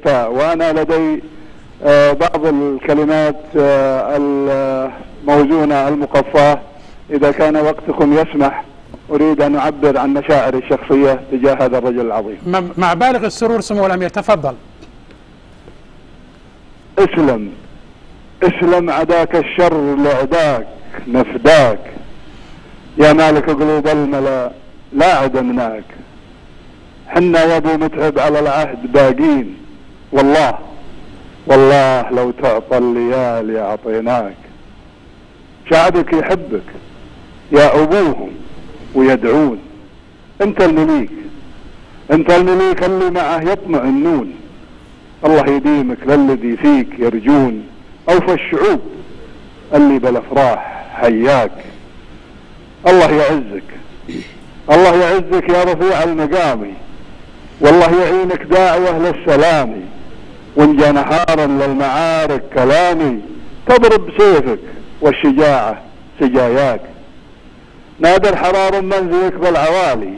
الشتاء. وأنا لدي بعض الكلمات الموزونة المقفاة، إذا كان وقتكم يسمح أريد أن أعبر عن مشاعري الشخصية تجاه هذا الرجل العظيم. مع بالغ السرور سمو الأمير، تفضل. اسلم اسلم عداك الشر لعداك نفداك، يا مالك قلوب الملا لا عدمناك، حنا يا ابو متعب على العهد باقين، والله لو تعطى الليالي اعطيناك. شعبك يحبك يا ابوهم ويدعون، انت المليك اللي معه يطمئنون، الله يديمك للذي فيك يرجون، اوفى الشعوب اللي بالافراح حياك. الله يعزك يا رفيع المقام، والله يعينك داعية للسلام، وان جا نهارا للمعارك كلامي، تضرب بسيفك والشجاعة سجاياك. نادى الحرار منزلك بالعوالي،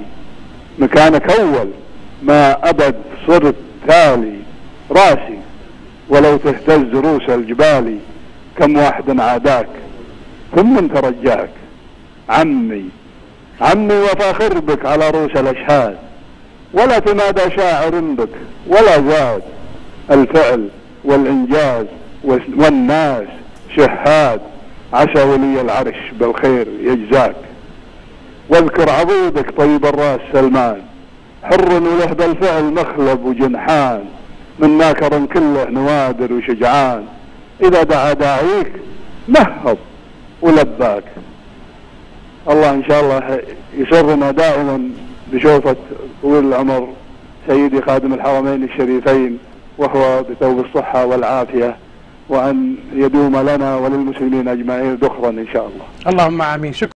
مكانك اول ما ابد صرت تالي، راسي ولو تهتز روس الجبال، كم واحد عاداك ثم ترجاك. عمي وفاخر بك على رؤوس الاشهاد، ولا تنادى شاعر بك ولا زاد، الفعل والانجاز والناس شهاد، عسى ولي العرش بالخير يجزاك. واذكر عضيدك طيب الراس سلمان، حر وله بالفعل مخلب وجنحان، من ناكر كله نوادر وشجعان، اذا دعا داعيك نهض ولباك. الله ان شاء الله يسرنا دائما بشوفة طويل العمر سيدي خادم الحرمين الشريفين، وهو بثوب الصحة والعافية، وأن يدوم لنا وللمسلمين أجمعين ذخرا إن شاء الله. اللهم آمين. شكرا.